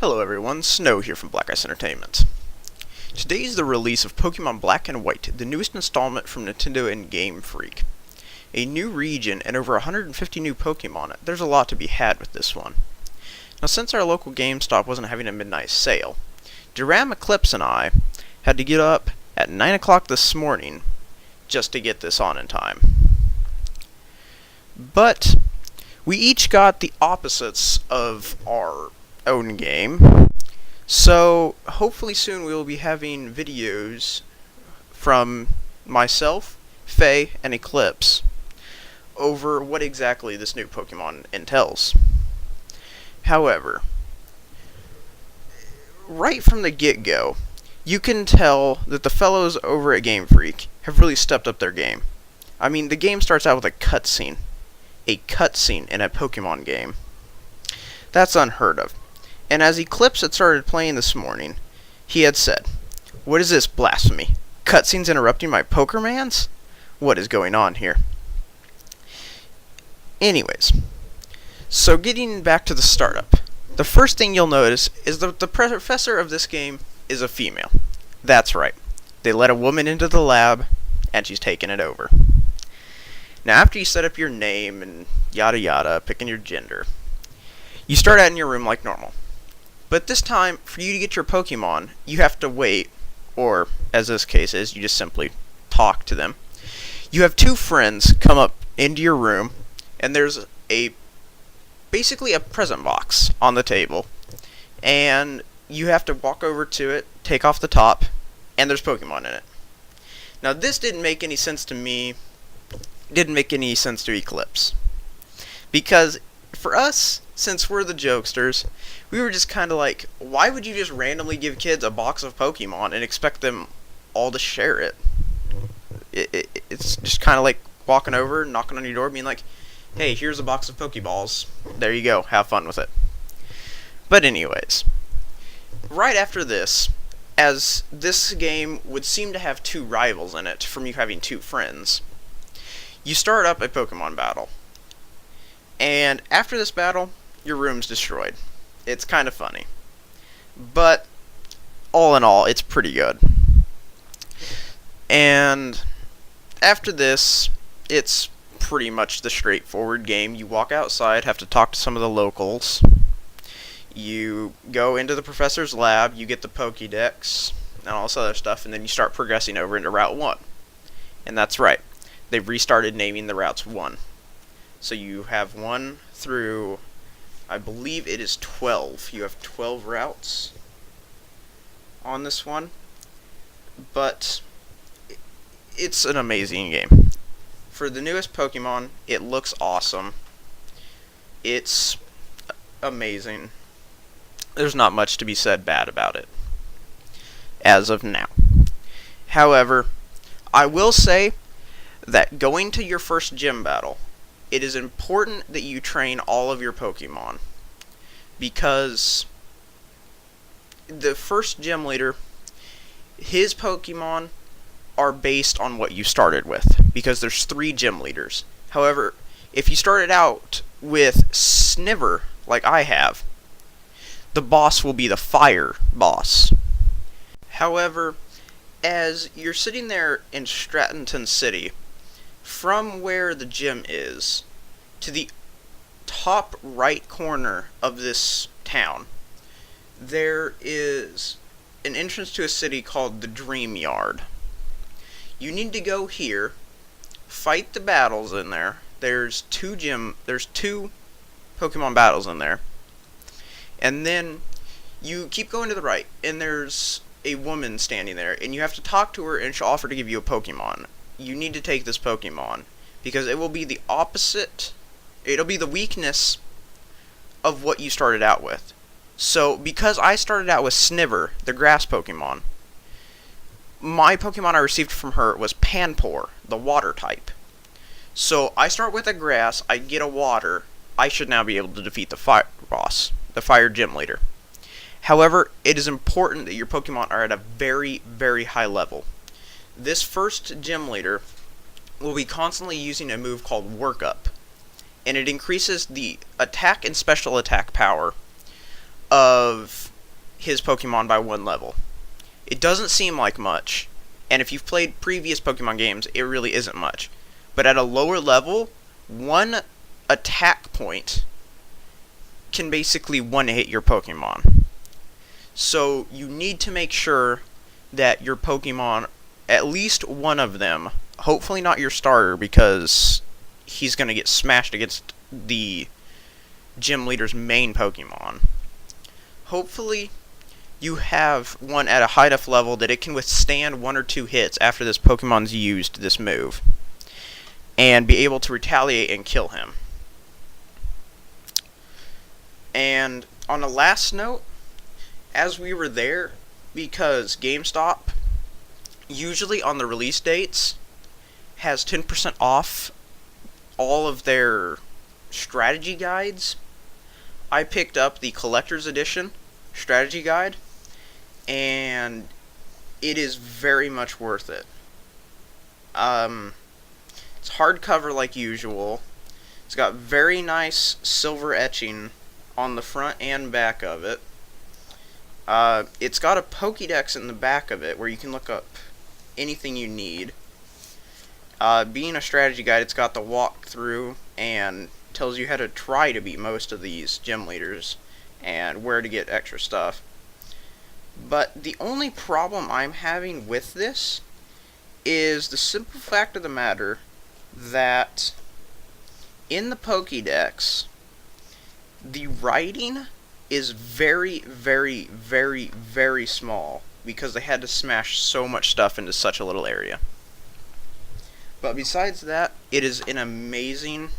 Hello everyone, Snow here from Black Ice Entertainment. Today is the release of Pokemon Black and White, the newest installment from Nintendo and Game Freak. A new region and over 150 new Pokemon. There's a lot to be had with this one. Now, since our local GameStop wasn't having a midnight sale, Duram Eclipse and I had to get up at 9 o'clock this morning just to get this on in time. But we each got the opposites of our own game, so hopefully soon we will be having videos from myself, Faye, and Eclipse over what exactly this new Pokemon entails. However, right from the get-go, you can tell that the fellows over at Game Freak have really stepped up their game. I mean, the game starts out with a cutscene. A cutscene in a Pokemon game. That's unheard of. And as Eclipse had started playing this morning, he had said, "What is this blasphemy? Cutscenes interrupting my Pokermans? What is going on here?" Anyways, so getting back to the startup, the first thing you'll notice is that the professor of this game is a female. That's right. They let a woman into the lab, and she's taking it over. Now, after you set up your name and yada yada, picking your gender, you start out in your room like normal. But this time, for you to get your Pokemon, you have to wait, or, as this case is, you just simply talk to them. You have two friends come up into your room, and there's basically a present box on the table, and you have to walk over to it, take off the top, and there's Pokemon in it. Now, this didn't make any sense to me, didn't make any sense to Eclipse, because for us, since we're the jokesters, we were just kind of like, why would you just randomly give kids a box of Pokemon and expect them all to share it? It's just kind of like walking over, knocking on your door, being like, "Hey, here's a box of Pokeballs. There you go. Have fun with it." But anyways, right after this, as this game would seem to have two rivals in it from you having two friends, you start up a Pokemon battle. And after this battle, your room's destroyed. It's kind of funny. But, all in all, it's pretty good. And after this, it's pretty much the straightforward game. You walk outside, have to talk to some of the locals. You go into the professor's lab, you get the Pokédex, and all this other stuff, and then you start progressing over into Route 1. And that's right. They've restarted naming the routes 1. So you have 1 through, I believe it is 12. You have 12 routes on this one. But it's an amazing game. For the newest Pokemon, it looks awesome. It's amazing. There's not much to be said bad about it, as of now. However, I will say that going to your first gym battle, it is important that you train all of your Pokemon, because the first gym leader, his Pokemon are based on what you started with, because there's 3 gym leaders. However, if you started out with Sniver, like I have, the boss will be the fire boss. However, as you're sitting there in Stratton City, from where the gym is to the top right corner of this town, there is an entrance to a city called the Dream Yard. You need to go here, fight the battles in there. There's two Pokemon battles in there. And then you keep going to the right, and there's a woman standing there, and you have to talk to her, and she'll offer to give you a Pokemon. You need to take this Pokemon, because it will be the opposite, it'll be the weakness of what you started out with. So, because I started out with Sniver, the grass Pokemon, my Pokemon I received from her was Panpour, the water type. So, I start with a grass, I get a water, I should now be able to defeat the fire boss, the fire gym leader. However, it is important that your Pokemon are at a very, very high level. This first gym leader will be constantly using a move called Workup, and it increases the attack and special attack power of his Pokemon by 1 level. It doesn't seem like much, and if you've played previous Pokemon games, it really isn't much. But at a lower level, one attack point can basically one-hit your Pokemon. So you need to make sure that your Pokemon, at least one of them, hopefully not your starter because he's going to get smashed against the gym leader's main Pokemon. Hopefully you have one at a high enough level that it can withstand 1 or 2 hits after this Pokemon's used this move, and be able to retaliate and kill him. And on a last note, as we were there, because GameStop, usually on the release dates, has 10% off all of their strategy guides, I picked up the Collector's Edition strategy guide, and it is very much worth it. It's hardcover like usual. It's got very nice silver etching on the front and back of it. It's got a Pokédex in the back of it where you can look up anything you need. Being a strategy guide, it's got the walkthrough and tells you how to try to beat most of these gym leaders and where to get extra stuff. But the only problem I'm having with this is the simple fact of the matter that in the Pokédex, the writing is very, very, very, very small because they had to smash so much stuff into such a little area. But besides that, it is an amazing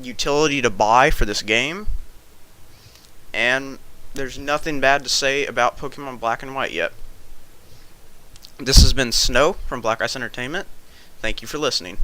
utility to buy for this game, and there's nothing bad to say about Pokemon Black and White yet. This has been Snow from Black Ice Entertainment. Thank you for listening.